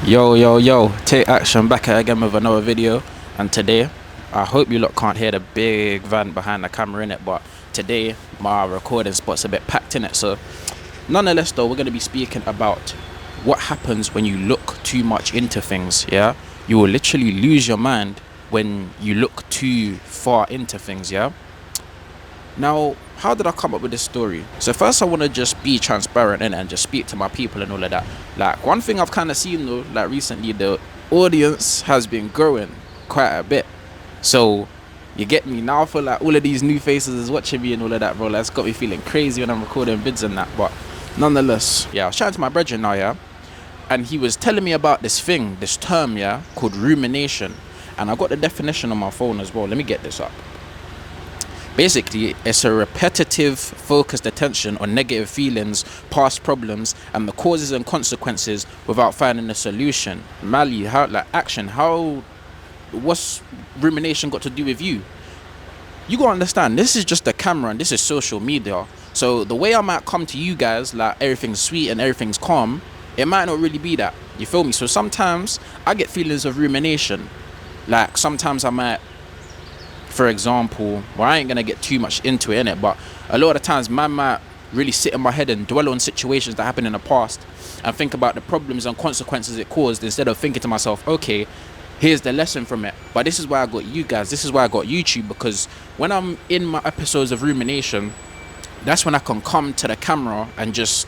Yo, take action back at again with another video. And today, I hope you lot can't hear the big van behind the camera in it, but today my recording spot's a bit packed in it. So nonetheless though, we're going to be speaking about what happens when you look too much into things. Yeah, you will literally lose your mind when you look too far into things. Yeah. Now, how did I come up with this story? So first I want to just be transparent and just speak to my people and all of that. Like, one thing I've kind of seen though, like recently, the audience has been growing quite a bit. So you get me? Now I feel like all of these new faces is watching me and all of that, bro. That's got me feeling crazy when I'm recording vids and that. But nonetheless, yeah, I was chatting to my brethren now, yeah, and he was telling me about this thing, this term, yeah, called rumination. And I got the definition on my phone as well. Let me get this up. Basically, it's a repetitive, focused attention on negative feelings, past problems, and the causes and consequences without finding a solution. Mali, how, like, action, what's rumination got to do with you? You gotta understand, this is just a camera and this is social media. So the way I might come to you guys, like everything's sweet and everything's calm, it might not really be that. You feel me? So sometimes I get feelings of rumination. Like, sometimes I might, for example, well, I ain't gonna get too much into it, innit? But a lot of times, man might really sit in my head and dwell on situations that happened in the past and think about the problems and consequences it caused, instead of thinking to myself, okay, here's the lesson from it. But this is why I got you guys, this is why I got YouTube, because when I'm in my episodes of rumination, that's when I can come to the camera and just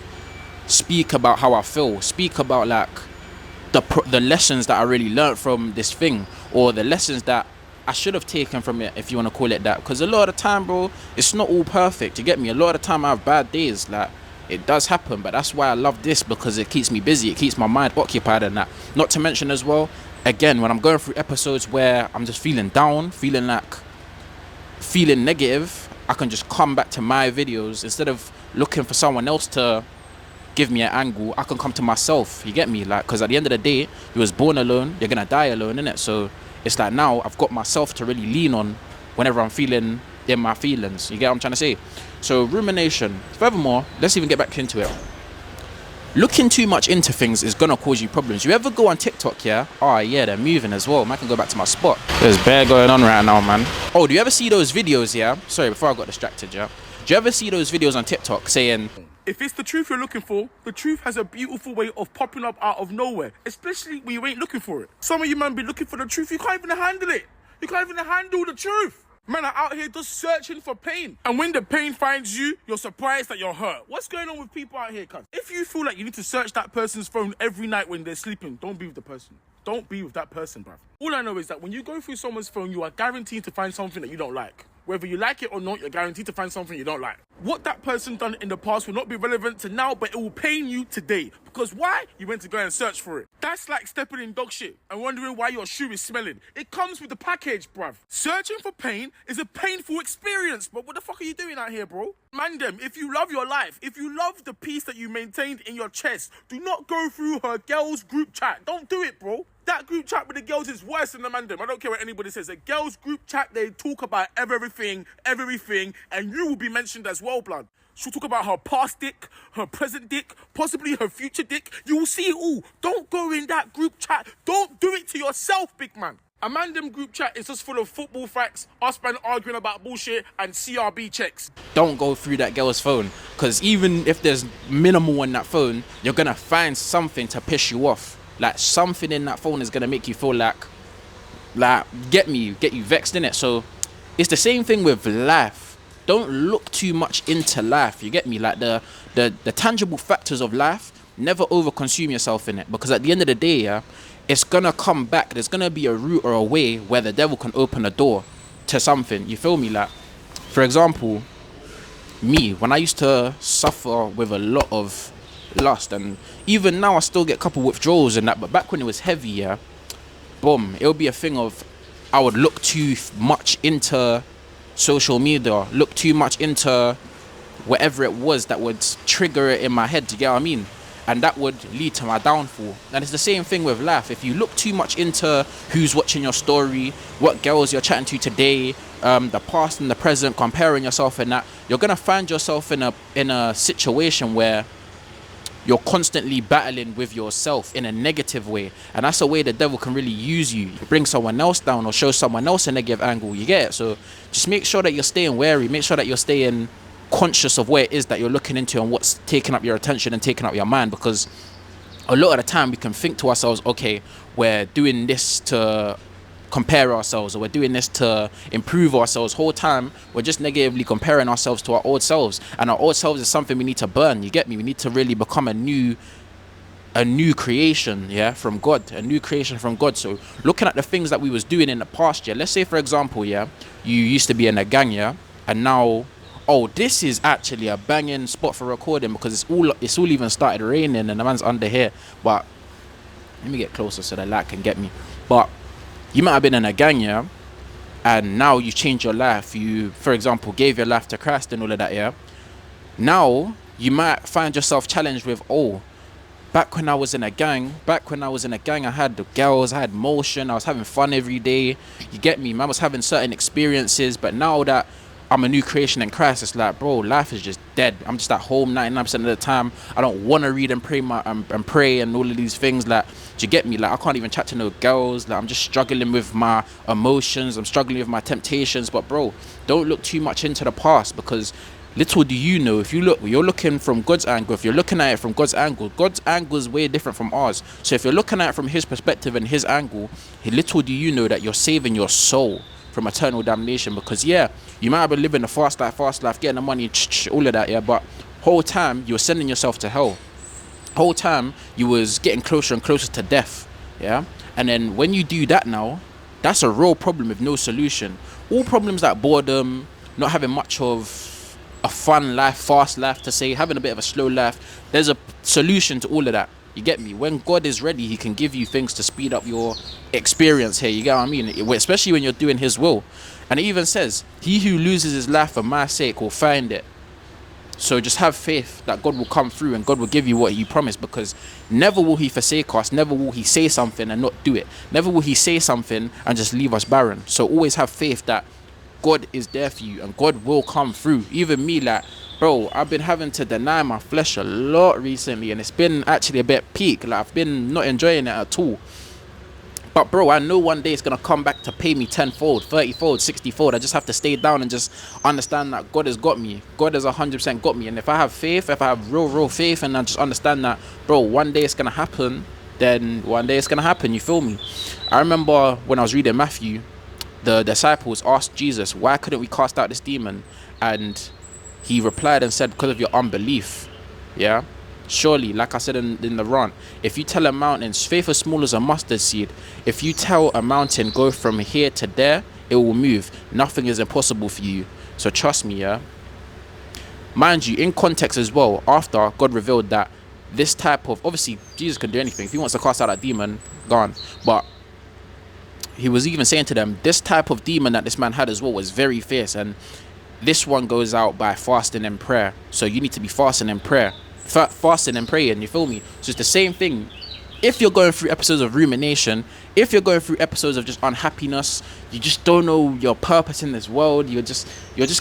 speak about how I feel, speak about like the lessons that I really learned from this thing, or the lessons that I should have taken from it, if you want to call it that. Because a lot of the time, bro, it's not all perfect. You get me? A lot of the time I have bad days. Like, it does happen, but that's why I love this, because it keeps me busy. It keeps my mind occupied and that. Not to mention as well, again, when I'm going through episodes where I'm just feeling down, feeling negative, I can just come back to my videos instead of looking for someone else to give me an angle. I can come to myself. You get me? Like, because at the end of the day, you was born alone, you're gonna die alone, innit? So it's like, now I've got myself to really lean on whenever I'm feeling in my feelings. You get what I'm trying to say? So rumination. Furthermore, let's even get back into it. Looking too much into things is gonna cause you problems. You ever go on TikTok, yeah? Oh yeah, they're moving as well. Man, I can go back to my spot. There's bear going on right now, man. Oh, do you ever see those videos, yeah? Sorry, before I got distracted, yeah? Do you ever see those videos on TikTok saying, if it's the truth you're looking for, the truth has a beautiful way of popping up out of nowhere, especially when you ain't looking for it. Some of you man be looking for the truth, you can't even handle it. You can't even handle the truth. Man are out here just searching for pain. And when the pain finds you, you're surprised that you're hurt. What's going on with people out here, cuz? If you feel like you need to search that person's phone every night when they're sleeping, don't be with the person. Don't be with that person, bruv. All I know is that when you go through someone's phone, you are guaranteed to find something that you don't like. Whether you like it or not, you're guaranteed to find something you don't like. What that person done in the past will not be relevant to now, but it will pain you today. Because why? You went to go and search for it. That's like stepping in dog shit and wondering why your shoe is smelling. It comes with the package, bruv. Searching for pain is a painful experience, but what the fuck are you doing out here, bro? Man them, if you love your life, if you love the peace that you maintained in your chest, do not go through her girls group chat. Don't do it, bro. That group chat with the girls is worse than the man them. I don't care what anybody says. A girls group chat, they talk about everything, and you will be mentioned as well, blood. She'll talk about her past dick, her present dick, possibly her future dick. You will see it all. Don't go in that group chat. Don't do it to yourself, big man. A man them group chat is just full of football facts, us man arguing about bullshit, and CRB checks. don't go through that girl's phone, because even if there's minimal on that phone, you're gonna find something to piss you off. Like, something in that phone is gonna make you feel like get you vexed in it. So it's the same thing with life. Don't look too much into life. You get me? Like, the tangible factors of life, never overconsume yourself in it, because at the end of the day, yeah, it's gonna come back. There's gonna be a route or a way where the devil can open a door to something. You feel me? Like, for example, me, when I used to suffer with a lot of lust, and even now I still get a couple withdrawals and that, but back when it was heavy, yeah, boom, it would be a thing of, I would look too much into social media, look too much into whatever it was that would trigger it in my head, you get what I mean? And that would lead to my downfall. And it's the same thing with life. If you look too much into who's watching your story, what girls you're chatting to today, the past and the present, comparing yourself and that, you're gonna find yourself in a situation where you're constantly battling with yourself in a negative way, and that's a way the devil can really use you. Bring someone else down or show someone else a negative angle. You get it? So just make sure that you're staying wary. Make sure that you're staying conscious of where it is that you're looking into and what's taking up your attention and taking up your mind, because a lot of the time we can think to ourselves, okay, we're doing this to compare ourselves, or we're doing this to improve ourselves. Whole time we're just negatively comparing ourselves to our old selves, and our old selves is something we need to burn. You get me? We need to really become a new creation, yeah, from God, a new creation from God. So looking at the things that we was doing in the past, yeah, let's say for example, yeah, you used to be in a gang, yeah, and now, oh, this is actually a banging spot for recording because it's all even started raining and the man's under here. But let me get closer so the light can get me. But you might have been in a gang, yeah, and now you changed your life. You, for example, gave your life to Christ and all of that, yeah. Now you might find yourself challenged with, oh, back when I was in a gang, I had the girls, I had motion, I was having fun every day. You get me? Man was having certain experiences, but now that I'm a new creation in Christ, it's like, bro, life is just dead. I'm just at home 99% of the time. I don't want to read and pray and pray and all of these things. Like, do you get me? Like, I can't even chat to no girls. Like, I'm just struggling with my emotions. I'm struggling with my temptations. But bro, don't look too much into the past, because little do you know, if you're looking from God's angle, if you're looking at it from God's angle is way different from ours. So if you're looking at it from his perspective and his angle, little do you know that you're saving your soul from eternal damnation. Because yeah, you might have been living a fast life, getting the money, all of that, yeah, but whole time you were sending yourself to hell. Whole time you was getting closer and closer to death, yeah. And then when you do that now, that's a real problem with no solution. All problems like boredom, not having much of a fun life, fast life to say, having a bit of a slow life, there's a solution to all of that. You get me? When God is ready, he can give you things to speed up your experience here. You get what I mean? Especially when you're doing his will. And it even says, he who loses his life for my sake will find it. So just have faith that God will come through and God will give you what he promised, because never will he forsake us. Never will he say something and not do it. Never will he say something and just leave us barren. So always have faith that God is there for you and God will come through. Even me, like, bro, I've been having to deny my flesh a lot recently, and it's been actually a bit peak. Like, I've been not enjoying it at all. But bro, I know one day it's gonna come back to pay me 10-fold, 30-fold, 60-fold. I just have to stay down and just understand that God has got me. God has 100% got me. And if I have faith, if I have real faith, and I just understand that, bro, one day it's gonna happen, then one day it's gonna happen. You feel me? I remember when I was reading Matthew, the disciples asked Jesus, why couldn't we cast out this demon? And he replied and said, because of your unbelief. Yeah, surely, like I said in the rant, if you tell a mountain, faith as small as a mustard seed, if you tell a mountain go from here to there, it will move. Nothing is impossible for you. So trust me, yeah. Mind you, in context as well, after God revealed that this type of, obviously Jesus can do anything. If he wants to cast out that demon, gone. But he was even saying to them, this type of demon that this man had as well was very fierce, and this one goes out by fasting and prayer. So you need to be fasting and prayer, fasting and praying. You feel me? So it's the same thing. If you're going through episodes of rumination, if you're going through episodes of just unhappiness, you just don't know your purpose in this world, you're just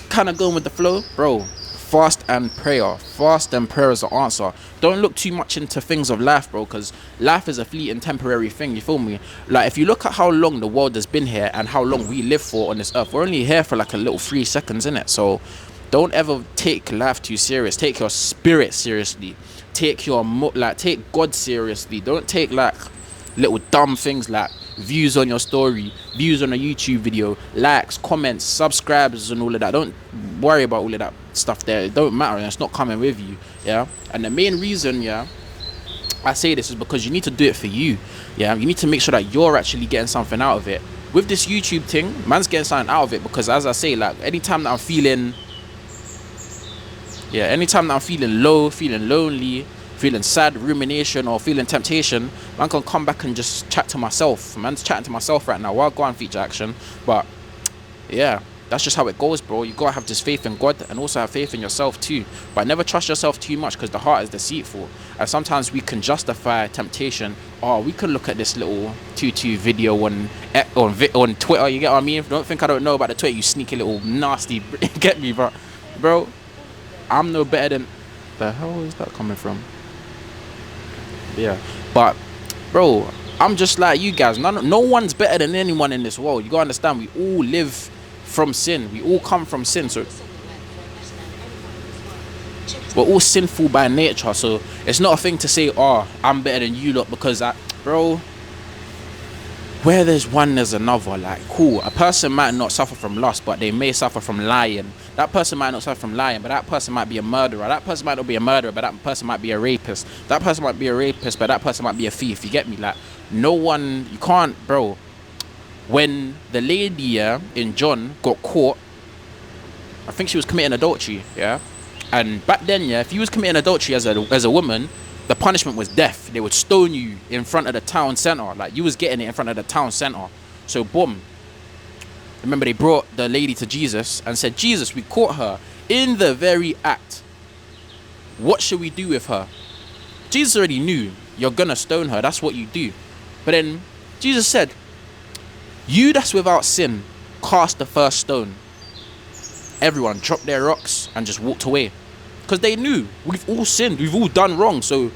kind of going with the flow, bro, fast and prayer. Fast and prayer is the answer. Don't look too much into things of life, bro, because life is a fleeting, temporary thing. You feel me? Like, if you look at how long the world has been here and how long we live for on this earth, we're only here for like a little 3 seconds, innit? So don't ever take life too serious. Take your spirit seriously. Take take God seriously. Don't take like little dumb things like views on your story, views on a YouTube video, likes, comments, subscribes and all of that. Don't worry about all of that stuff there. It don't matter. It's not coming with you. Yeah. And the main reason, yeah, I say this is because you need to do it for you. Yeah. You need to make sure that you're actually getting something out of it. With this YouTube thing, man's getting something out of it, because as I say, like, anytime that I'm feeling low, feeling lonely, feeling sad, rumination, or feeling temptation, man can come back and just chat to myself. Man's chatting to myself right now while I go on Feature Action. But yeah, that's just how it goes, bro. You gotta have this faith in God and also have faith in yourself too. But never trust yourself too much, because the heart is deceitful. And sometimes we can justify temptation. Oh, we can look at this little tutu video on Twitter. You get what I mean? Don't think I don't know about the Twitter, you sneaky little nasty. Get me, bro. I'm no better than... The hell is that coming from? Yeah, but bro, I'm just like you guys. No one's better than anyone in this world. You gotta understand. We all live from sin. We all come from sin. So we're all sinful by nature. So it's not a thing to say, oh, I'm better than you lot because bro. Where there's one, there's another. Like, cool. A person might not suffer from lust, but they may suffer from lying. That person might not suffer from lying, but that person might be a murderer. That person might not be a murderer, but that person might be a rapist. That person might be a rapist, but that person might be a thief. You get me? Like, no one, you can't, bro. When the lady in John got caught, I think she was committing adultery, yeah? And back then, yeah, if you was committing adultery as a woman, the punishment was death. They would stone you in front of the town center. Like, you was getting it in front of the town center. So boom. Remember, they brought the lady to Jesus and said, Jesus, we caught her in the very act. What should we do with her? Jesus already knew, you're gonna stone her. That's what you do. But then Jesus said, you that's without sin, cast the first stone. Everyone dropped their rocks and just walked away. Because they knew we've all sinned, we've all done wrong. So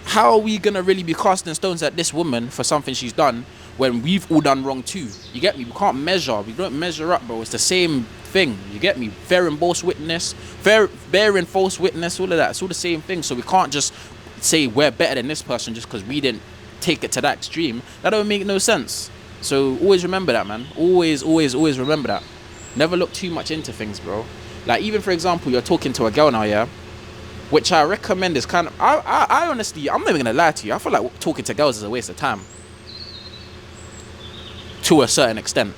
how are we gonna really be casting stones at this woman for something she's done when we've all done wrong too? You get me? We can't measure. We don't measure up, bro. It's the same thing. You get me? Bearing false witness, bearing false witness, all of that. It's all the same thing. So we can't just say we're better than this person just because we didn't take it to that extreme. That don't make no sense. So always remember that, man. Always remember that. Never look too much into things, bro. Like, even for example, you're talking to a girl now, yeah, which I recommend is kind of, I honestly, I'm not even gonna lie to you, I feel like talking to girls is a waste of time. To a certain extent.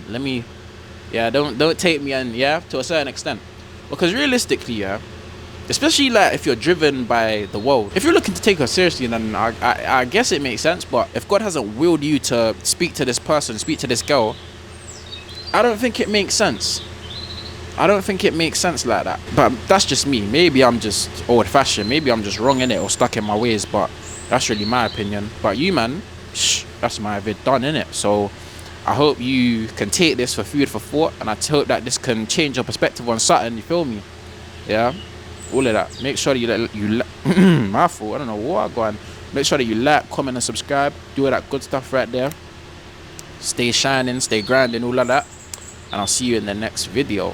Let me, yeah, don't take me in, yeah, to a certain extent. Because realistically, yeah, especially like if you're driven by the world, if you're looking to take her seriously, then I guess it makes sense. But if God hasn't willed you to speak to this person, speak to this girl, I don't think it makes sense. I don't think it makes sense like that. But that's just me. Maybe I'm just old-fashioned. Maybe I'm just wrong in it or stuck in my ways. But that's really my opinion. But you, man, that's my vid done, innit? So I hope you can take this for food for thought. And I hope that this can change your perspective on something. You feel me? Yeah? All of that. Make sure that my fault. I don't know what I'm going. Make sure that you like, comment, and subscribe. Do all that good stuff right there. Stay shining, stay grinding, all of that. And I'll see you in the next video.